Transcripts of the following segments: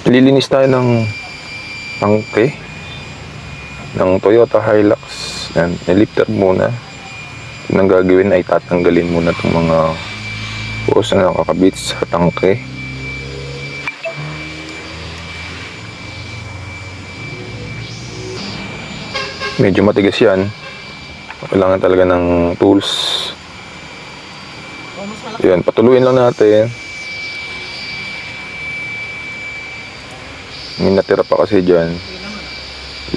Lilinis tayo ng tangke ng Toyota Hilux. Yan, nilifter muna. Ang gagawin ay tatanggalin muna itong mga hose na nakakabit sa tangke. Medyo matigas yan. Kailangan talaga ng tools. Yan, patuluin lang natin. May natira pa kasi dyan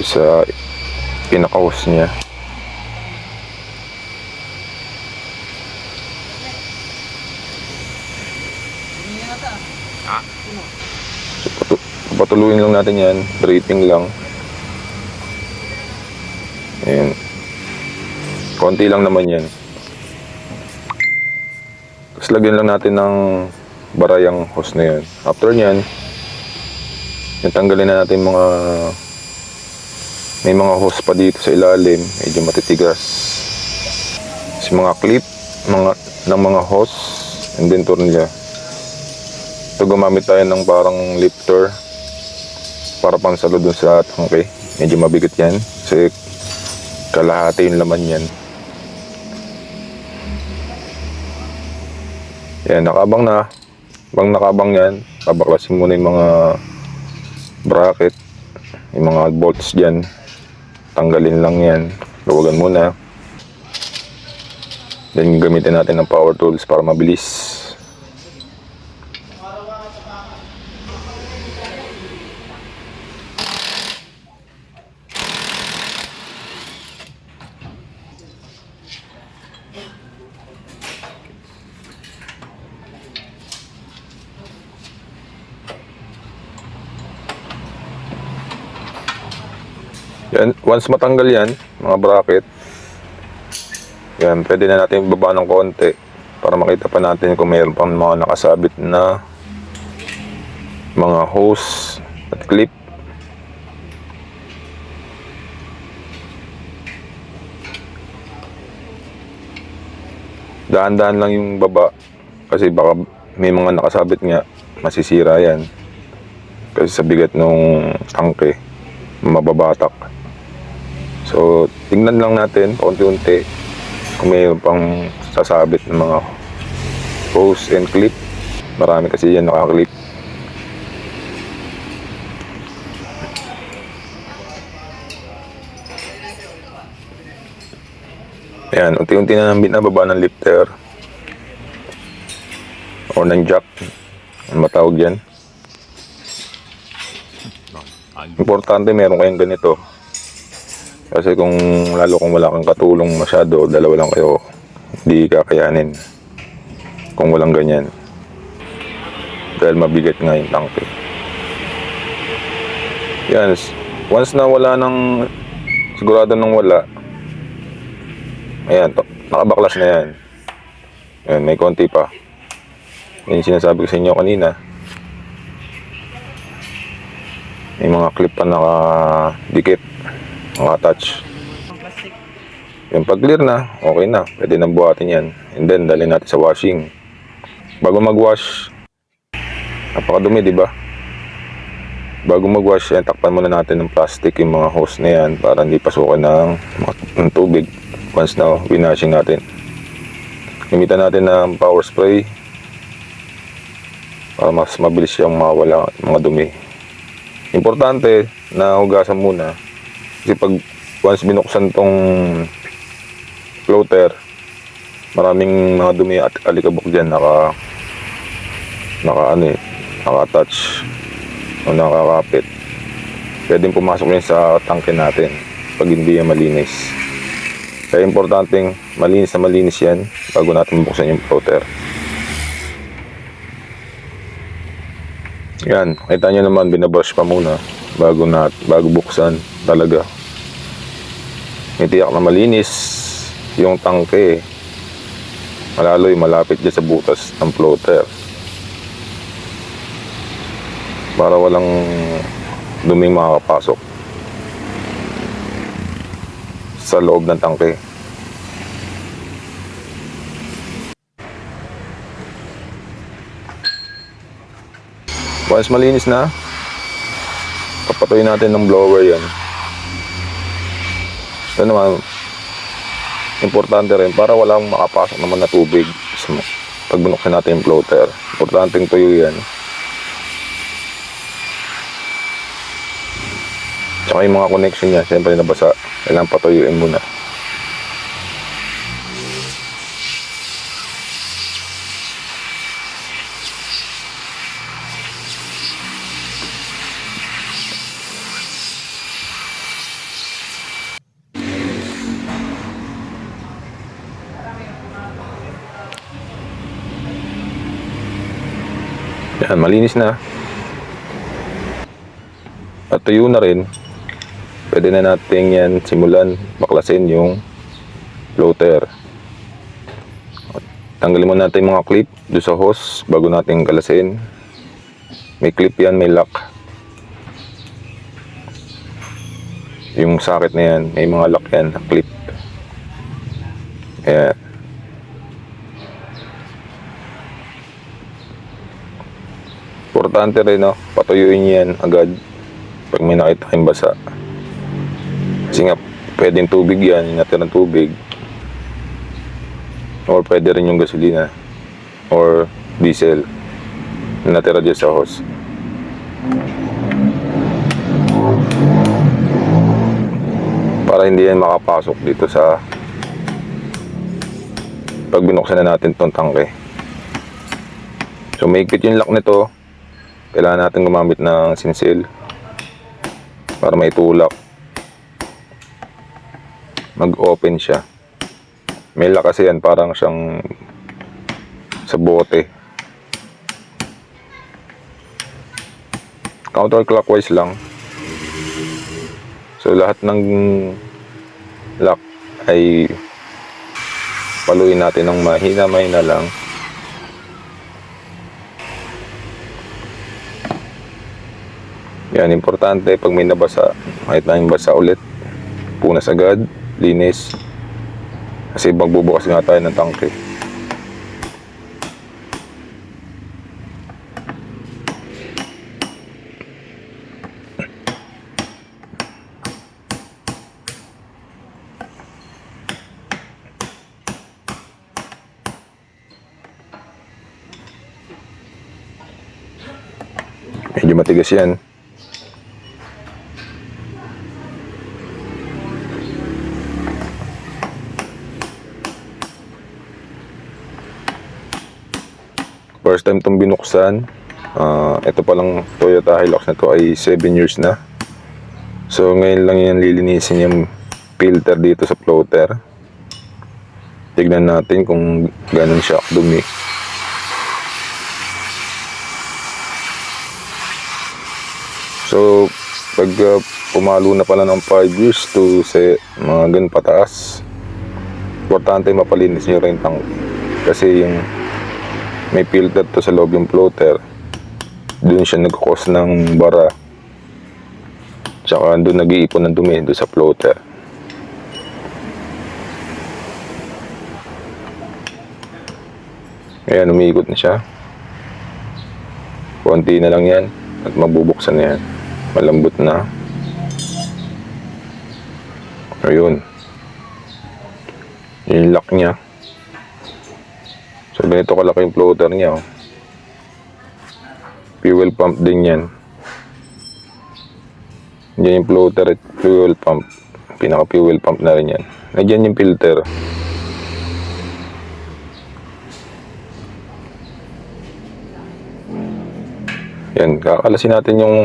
sa pinaka-hose niya. So, patuluin lang natin yan. Draping lang. Ayan. Konti lang naman yan. Tapos lagyan lang natin ng barayang hose na yan. After nyan, tanggalin na natin may mga hose pa dito sa ilalim. Medyo matitigas. Kasi mga clip ng mga hose and then tornilya. Ito gumamit tayo ng parang lifter para pansalo dun sa tangke. Medyo mabigat yan kasi kalahati yung laman yan. Yan, nakabang na. Bang nakabang yan, babaklasin muna yung mga bracket, yung mga bolts dyan. Tanggalin lang yan. Luwagan muna. Then gamitin natin ng power tools para mabilis. Yan, once matanggal yan, mga bracket, yan, pwede na natin baba ng konti para makita pa natin kung mayroon pang mga nakasabit na mga hose at clip. Dahan-dahan lang yung baba kasi baka may mga nakasabit nga, masisira yan kasi sa bigat ng tangke, mababatak. So, tingnan lang natin paunti-unti kung mayroon pang sasabit ng mga hose and clip. Marami kasi yan nakaklip. Ayan, unti-unti na nang binababa ng lifter o ng jack. Ano matawag yan? Importante meron kayong ganito. Kasi lalo kung wala kang katulong masyado, dalawa lang kayo, hindi kakayanin kung walang ganyan. Dahil mabigat nga yung tangke. Yan, once na wala ng, sigurado nang wala, ayan, nakabaklas na yan. Ayan, may konti pa. Yan yung sinasabi ko sa inyo kanina. May mga clip pa nakadikit. Touch. Yung pag clear na, okay na. Pwede nang buhatin yan. And then, dalhin natin sa washing. Bago mag-wash, napakadumi, di ba? Bago mag-wash, takpan muna natin ng plastic yung mga hose na yan para hindi pasukan ng tubig once na winashing natin. Gamitan natin ng power spray para mas mabilis siyang mawala mga dumi. Importante na hugasan muna. Kasi pag once binuksan tong floater, maraming mga dumi at alikabok dyan naka-touch o nakakapit. Pwedeng pumasok yun sa tangke natin pag hindi yan malinis. Kaya importanteng malinis na malinis yan bago natin buksan yung floater. Yan, kita nyo naman, binabrush pa muna bago buksan talaga. May tiyak na malinis yung tangke. Malaloy, malapit dyan sa butas ng floater para walang duming makakapasok sa loob ng tangke. Once malinis na, Papatuyin natin ng blower yan. Ito naman, importante rin para walang makapasok naman na tubig pag binuksan natin yung floater. Importanteng tuyo yan. Tsaka yung mga connection niya, siyempre nabasa. Kailangan patuyuin muna. Yan, malinis na. At tuyo na rin. Pwede na natin yan simulan baklasin yung floater. Tanggalin muna natin yung mga clip doon sa hose bago natin kalasin. May clip yan, may lock. Yung socket na yan, may mga lock yan, clip. Ayan. Importante rin, no? Patuyuin yan agad pag may nakita kayong basa. Kasi nga, pwedeng tubig yan, yung natirang tubig. Or pwede rin yung gasolina. Or diesel. Na natira dyan sa hose. Para hindi yan makapasok dito sa pag binuksan na natin tong tangke. So, mahigpit yung lock nito. Kailangan natin gumamit ng sinsil para maitulak. Mag-open siya. May lock kasi yan, parang siyang sa bote. Counterclockwise lang. So lahat ng lock ay paluin natin ng mahina-mahina lang. Yan, importante pag may nabasa, kahit na yung basa ulit, punas agad, linis. Kasi magbubukas nga tayo ng tangke. Medyo matigas yan. First time itong binuksan. Ito palang Toyota Hilux na to ay 7 years na. So ngayon lang yan lilinisin yung filter dito sa floater. Tignan natin kung ganun siya dumi. So pag pumalo na pala ng 5 years to mga ganun pataas, importante mapalinis nyo rin tank. Kasi yung may filter to sa loob yung floater, doon siya nagkakos ng bara, tsaka doon nag-iipon ng dumi doon sa floater. Ayan, umiikot na siya. Konti na lang yan at mabubuksan na yan. Malambot na. Ayun, yung lock niya. So ganito kalaki yung floater niya, oh. Fuel pump din yan. Yan yung floater at fuel pump. Pinaka fuel pump na rin yan. Nandiyan yung filter. Yan, kakalasin natin yung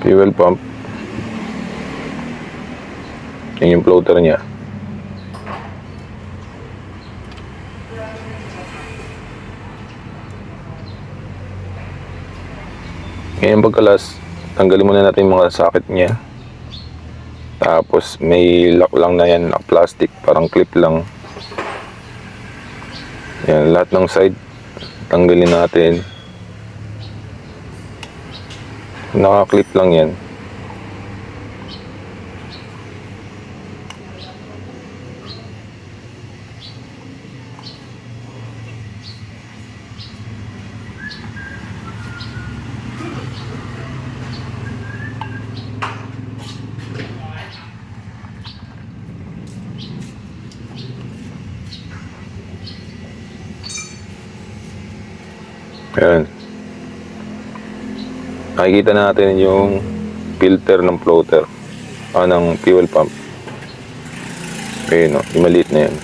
fuel pump. Yan yung floater niya. Ngayon pagkalas, tanggalin muna natin yung mga socket niya. Tapos may lock lang na yan, lock plastic, parang clip lang. Yan, lahat ng side tanggalin natin. Naka-clip lang yan. Ayan. Nakikita natin yung filter ng floater. Ng fuel pump. Ayun o, yung maliit na yan.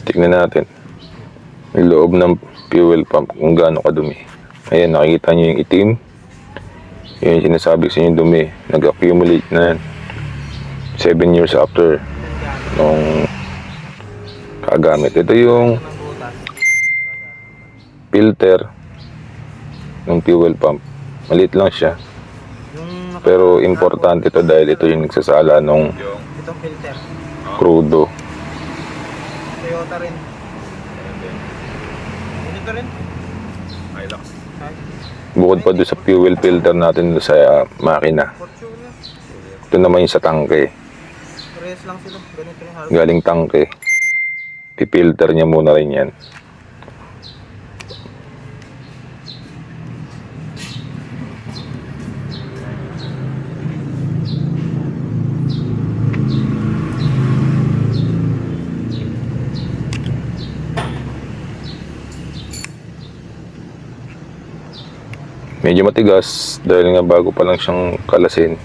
Tignan natin yung loob ng fuel pump kung gaano kadumi. Ayan, nakikita nyo yung itim. Yan yung sinasabi sa inyo dumi. Nag-accumulate na yan. 7 years after nung kagamit. Ito yung filter ng fuel pump. Maliit lang siya. Pero importante ito dahil ito yung nagsasala nung Itong filter. crudo. Toyota rin. Ito rin. Hilux. Bukod pa doon sa fuel filter natin doon sa makina. Fortuner. Ito naman yung sa tangke. Parehas lang sila. Ganito rin halos. Galing tangke. I-filter niya muna rin yan. Medyo matigas dahil nga bago pa lang siyang kalasin.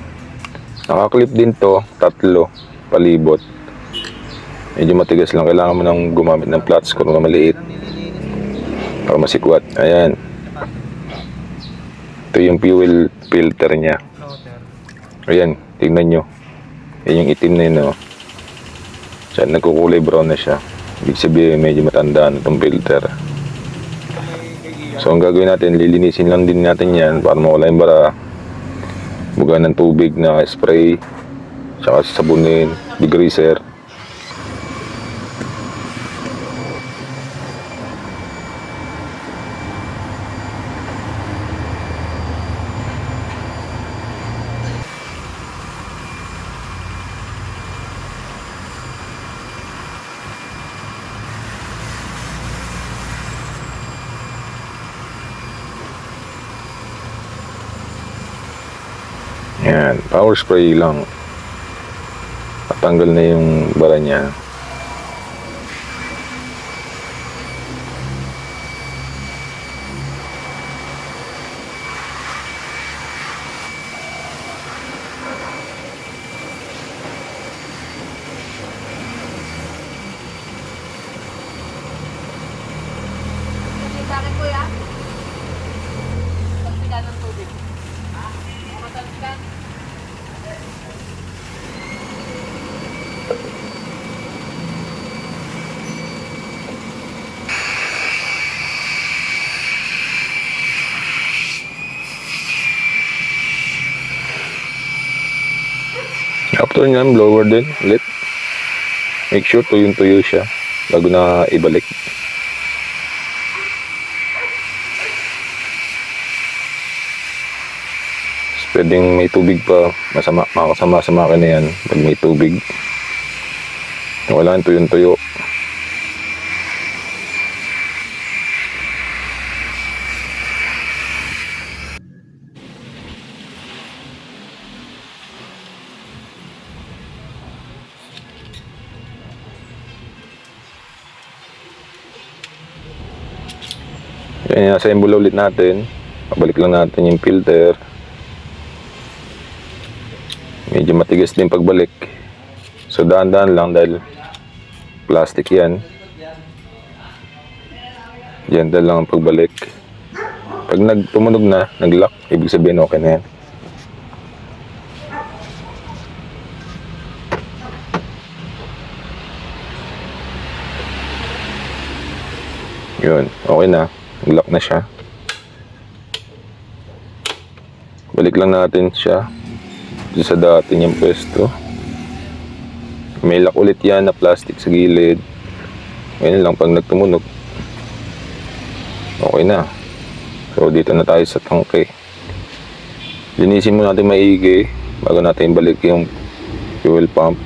Nakaklip din to, 3 palibot. Medyo matigas lang. Kailangan mo nang gumamit ng flat screw na maliit Ang nililinis. para masikwat. Ayan. Ito yung fuel filter niya. Floater. Ayan, tingnan nyo. Yan yung itim na yun, no? Siya, nagkukulay brown na siya. Ibig sabihin, medyo matanda na itong filter. So, ang gagawin natin, lilinisin lang din natin yan para mawala yung bara. Buga ng tubig na spray, tsaka sabunin, degreaser. Yan, power spray lang. Tatanggal na yung bara niya. Sa akin, kuya. Pagpila ng tubig. Matalpikan. After nyan, blower din ulit. Make sure tuyong-tuyo siya bago na ibalik. Pwedeng may tubig pa, makakasama sa makina yan pag may tubig. Wala tuyong-tuyo. Yan, assemble ulit natin. Pabalik lang natin yung filter. Medyo matigas din pagbalik. So dahan-dahan lang dahil plastic yan. Gentle lang ang pagbalik. Pag tumunog na, nag-lock, ibig sabihin okay na yan. Yun, okay na. Nag-lock na siya. Balik lang natin siya sa dati niyang pwesto. May lock ulit yan na plastic sa gilid. Ngayon lang pag nagtumunog, okay na. So dito na tayo sa tangke. Linisin mo natin maigi bago natin balik yung fuel pump.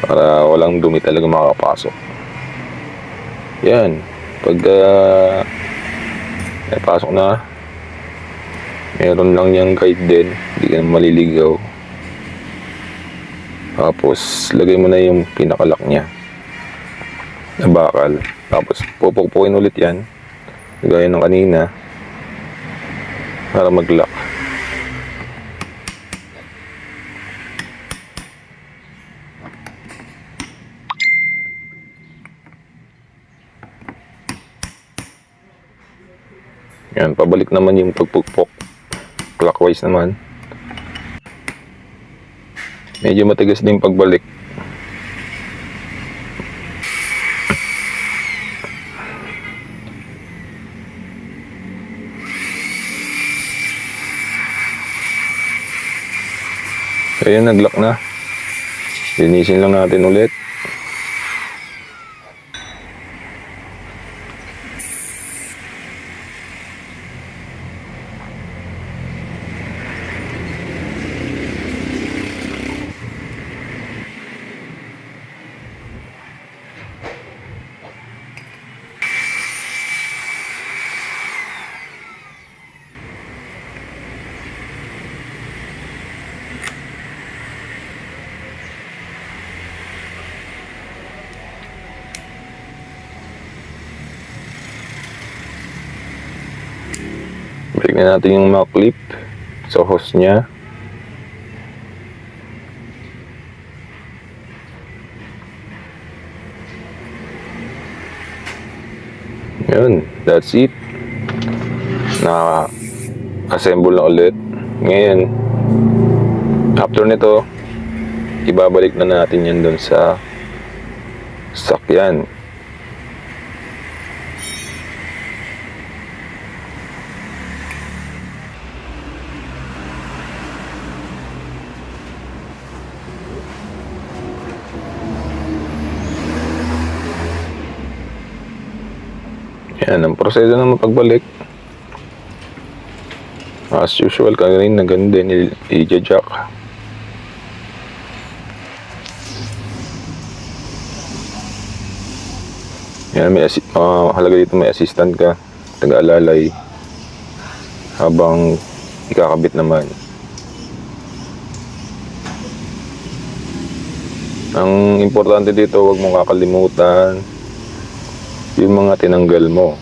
Para walang dumi talaga makakapasok. Yan. Pag pasok na, meron lang niyang guide din. Hindi ka na maliligaw. Tapos, lagay mo na yung pinakalock niya na bakal. Tapos, pupukpukin ulit yan. Gaya ng kanina. Para mag-lock. Yan, pabalik naman yung pagpukpok. Clockwise naman. Medyo matigas din pagbalik. So yan, nag-lock na. Linisin lang natin ulit. Balik na natin yung mga clip sa hose nya. Yun, that's it. Na-assemble na ulit. Ngayon, after nito, ibabalik na natin yan doon sa sakyan. Yan ang proseso ng pagbalik. As usual, kanina na ganun din i-jack. Yan, may halaga dito may assistant ka, taga-alalay habang ikakabit naman. Ang importante dito, huwag mong kakalimutan yung mga tinanggal mo.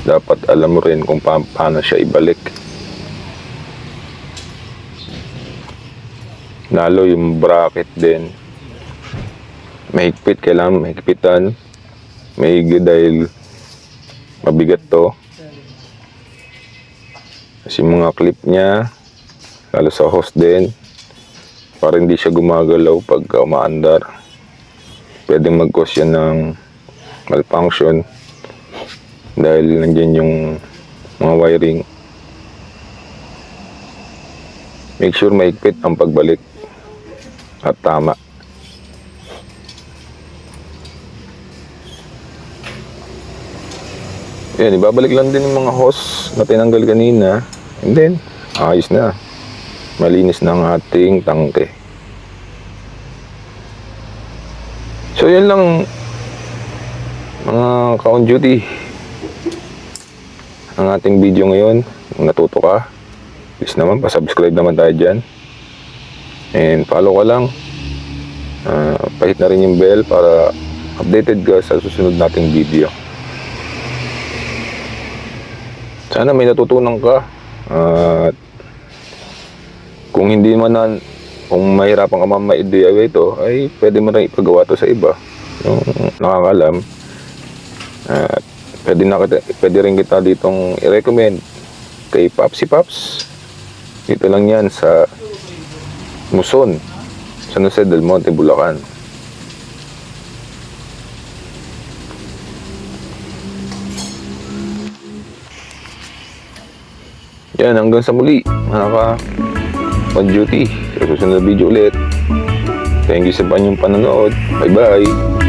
Dapat alam mo rin kung paano siya ibalik. Lalo yung bracket din. Mahigpit, kailangan mahigpitan. Mahigpit dahil mabigat to. Kasi mga clip niya, lalo sa hose din, para hindi siya gumagalaw pag umaandar. Pwedeng mag-cause yan ng malfunction dahil nandiyan yung mga wiring. Make sure mahigpit ang pagbalik at tama. Yan, ibabalik lang din yung mga hose na tinanggal kanina, and then ayos na, malinis na ang ating tangke. So yan lang mga ka-on duty ang ating video ngayon. Kung natuto ka, please naman pa-subscribe naman tayo dyan and follow ka lang. Pahit na rin yung bell para updated ka sa susunod nating video. Sana may natutunan ka. At kung hindi man kung mahirapan ka ma-DIY ito, ay pwede mo rin ipagawa to sa iba yung nakakalam. At pwede rin kita ditong i-recommend kay Popsi Pops. Dito lang yan sa Muson, San Jose del Monte, Bulacan. Yan, hanggang sa muli mga ka-on duty. Sa susunod na video ulit. Thank you sa inyong panonood. Bye bye.